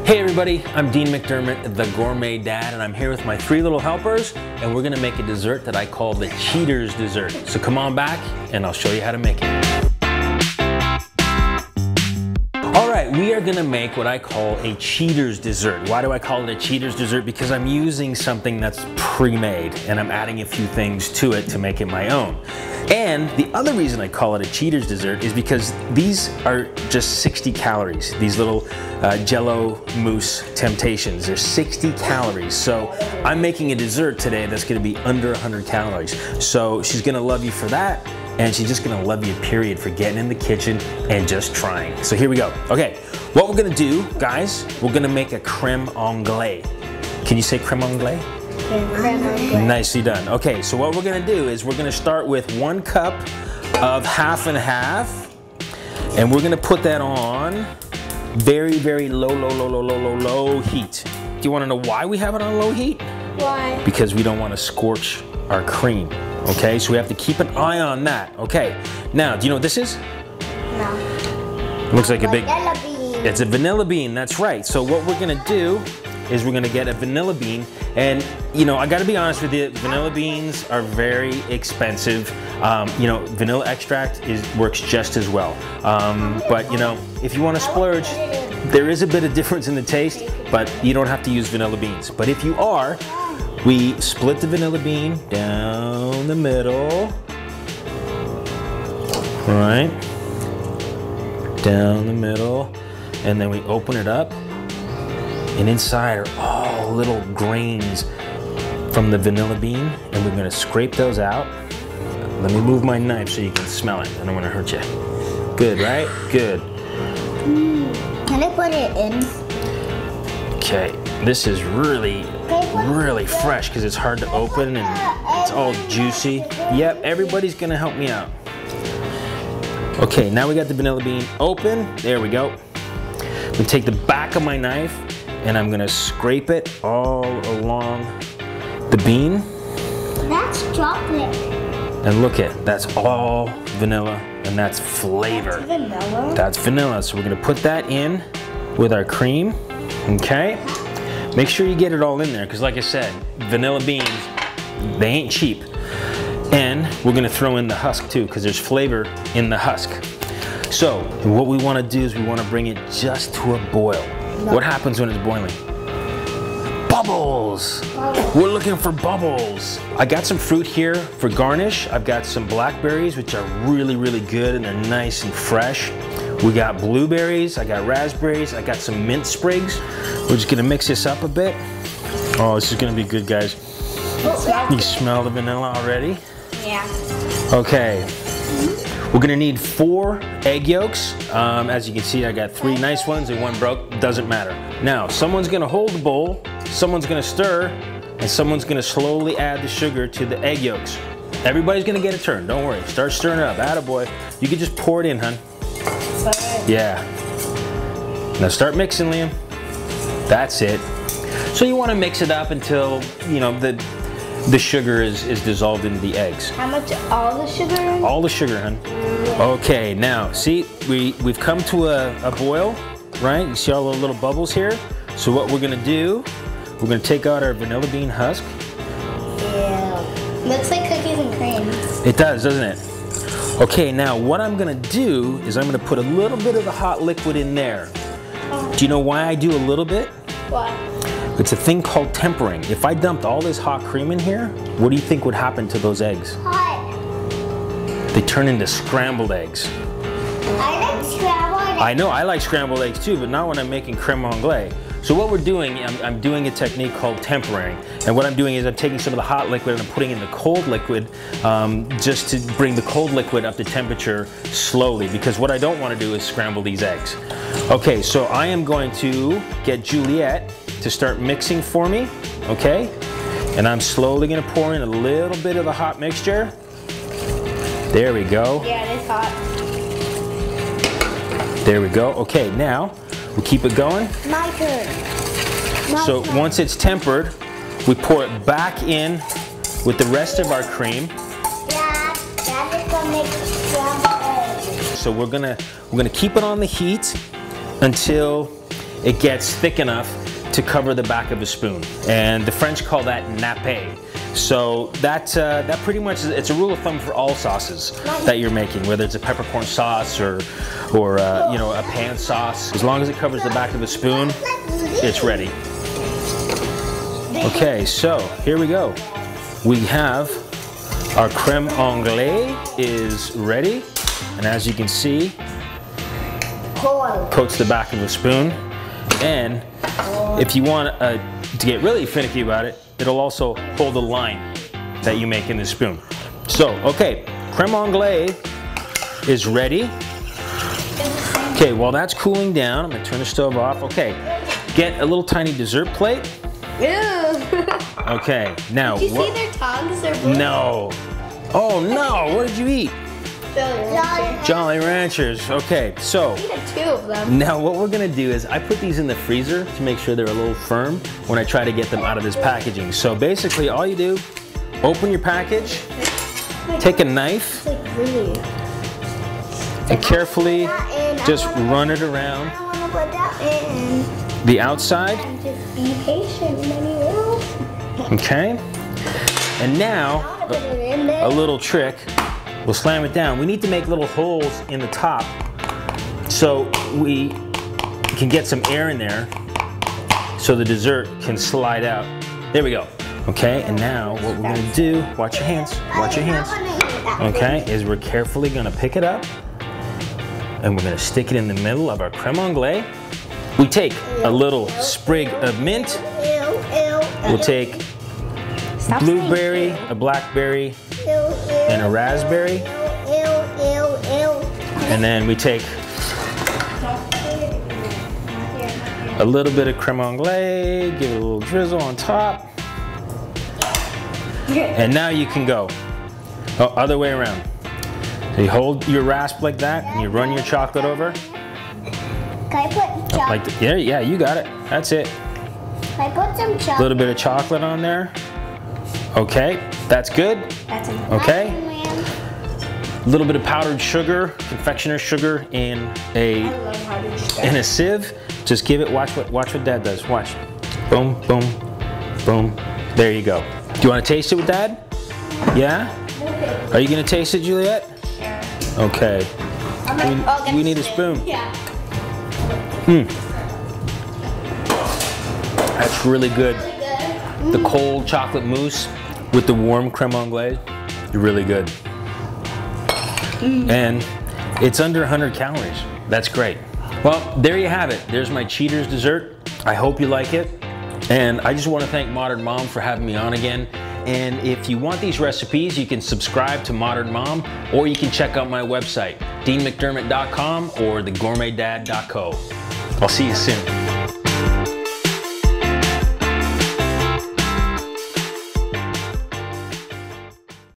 Hey everybody, I'm Dean McDermott, the Gourmet Dad, and I'm here with my 3 little helpers, and we're gonna make a dessert that I call the Cheaters dessert. So come on back, and I'll show you how to make it. All right, we are gonna make what I call a Cheaters dessert. Why do I call it a Cheaters dessert? Because I'm using something that's pre-made, and I'm adding a few things to it to make it my own. And the other reason I call it a Cheaters dessert is because these are just 60 calories. These little Jello mousse temptations, they're 60 calories. So I'm making a dessert today that's gonna be under 100 calories. So she's gonna love you for that, and she's just gonna love you, period, for getting in the kitchen and just trying. So here we go. Okay, what we're gonna do, guys, we're gonna make a creme anglaise. Can you say creme anglaise? Nicely done. Okay, so what we're gonna do is we're gonna start with 1 cup of half and half, and we're gonna put that on very, very low heat. Do you wanna know why we have it on low heat? Why? Because we don't wanna scorch our cream. Okay, so we have to keep an eye on that. Okay, now, do you know what this is? No. Looks like a big, Vanilla bean. it's a vanilla bean, that's right. So what we're gonna do is we're gonna get a vanilla bean, and you know, I gotta be honest with you, vanilla beans are very expensive. You know, vanilla extract works just as well. But you know, if you wanna splurge, there is a bit of difference in the taste, but you don't have to use vanilla beans. But if you are, we split the vanilla bean down the middle. All right, down the middle, and then we open it up. And inside are all little grains from the vanilla bean, and we're gonna scrape those out. Let me move my knife so you can smell it. I don't wanna hurt you. Good, right? Good. Can I put it in? Okay, this is really fresh because it's hard to open and it's all juicy. Yep, everybody's gonna help me out. Okay, now we got the vanilla bean open. There we go. I'm gonna take the back of my knife and I'm gonna scrape it all along the bean. That's chocolate. And look at, that's all vanilla and that's flavor. That's vanilla? That's vanilla, so we're gonna put that in with our cream, okay? Make sure you get it all in there, because like I said, vanilla beans, they ain't cheap. And we're gonna throw in the husk too, because there's flavor in the husk. So, what we wanna do is we wanna bring it just to a boil. What happens when it's boiling? Bubbles! We're looking for bubbles. I got some fruit here for garnish. I've got some blackberries, which are really, really good, and they're nice and fresh. We got blueberries, I got raspberries, I got some mint sprigs. We're just gonna mix this up a bit. Oh, this is gonna be good, guys. You smell the vanilla already? Yeah. Okay. We're gonna need 4 egg yolks. As you can see, I got 3 nice ones and 1 broke, doesn't matter. Now, someone's gonna hold the bowl, someone's gonna stir, and someone's gonna slowly add the sugar to the egg yolks. Everybody's gonna get a turn, don't worry. Start stirring it up, attaboy. You can just pour it in, hun. Yeah. Now start mixing, Liam. That's it. So you wanna mix it up until, you know, the sugar is dissolved into the eggs. How much? All the sugar in? All the sugar, hun. Okay, now, see, we've come to a boil, right? You see all the little bubbles here? So what we're gonna do, we're gonna take out our vanilla bean husk. Yeah. Looks like cookies and cream. It does, doesn't it? Okay, now what I'm gonna do is I'm gonna put a little bit of the hot liquid in there. Do you know why I do a little bit? What? It's a thing called tempering. If I dumped all this hot cream in here, what do you think would happen to those eggs? Hot. They turn into scrambled eggs. I like scrambled eggs. I know, I like scrambled eggs too, but not when I'm making creme anglaise. So what we're doing, I'm doing a technique called tempering. And what I'm doing is I'm taking some of the hot liquid and I'm putting in the cold liquid just to bring the cold liquid up to temperature slowly, because what I don't want to do is scramble these eggs. Okay, so I am going to get Juliet to start mixing for me, okay? And I'm slowly gonna pour in a little bit of the hot mixture. There we go. Yeah, it is hot. There we go. Okay, now we keep it going. My turn. So once it's tempered, we pour it back in with the rest of our cream. Dad, Dad is gonna make scrambled eggs. So we're gonna keep it on the heat until it gets thick enough to cover the back of a spoon. And the French call that nappe. So that pretty much is, it's a rule of thumb for all sauces that you're making, whether it's a peppercorn sauce or you know, a pan sauce. As long as it covers the back of a spoon, it's ready. Okay, so here we go. We have our creme anglaise is ready, and as you can see, coats the back of the spoon. And if you want to get really finicky about it, it'll also hold the line that you make in the spoon. So, okay, creme anglaise is ready. Okay, while that's cooling down, I'm gonna turn the stove off. Okay, get a little tiny dessert plate. Ew. Okay, now Did you see their tongues? They're blue. No. Oh no, what did you eat? Jolly Ranchers. Okay, so I had 2 of them. now what we're gonna do is I put these in the freezer to make sure they're a little firm when I try to get them out of this packaging. So basically all you do, open your package, take a knife, and carefully just run it around the outside. Just be patient, Mommy will. Okay, and now a little trick. We'll slam it down. We need to make little holes in the top so we can get some air in there so the dessert can slide out. There we go. Okay, and now what we're gonna do, watch your hands, watch your hands. Okay, is we're carefully gonna pick it up and we're gonna stick it in the middle of our creme anglaise. We take a little sprig of mint. We'll take blueberry, a blackberry, and a raspberry. And then we take a little bit of creme anglaise, give it a little drizzle on top. And now you can go. Oh, other way around. So you hold your rasp like that and you run your chocolate over. Can I put chocolate? Like yeah, you got it. That's it. Can I put some chocolate? A little bit of chocolate on there. Okay, that's good. That's enough. Okay. A little bit of powdered sugar, confectioner's sugar in a sieve. Just give it. Watch what Dad does. Watch. Boom, boom, boom. There you go. Do you want to taste it with Dad? Yeah. Are you gonna taste it, Juliet? Sure. Okay. We need a spoon. Yeah. That's really good. The cold chocolate mousse with the warm creme anglaise, really good. And it's under 100 calories. That's great. Well, there you have it. There's my Cheaters dessert. I hope you like it. And I just want to thank Modern Mom for having me on again. And if you want these recipes, you can subscribe to Modern Mom, or you can check out my website, deanmcdermott.com or thegourmetdad.co. I'll see you soon.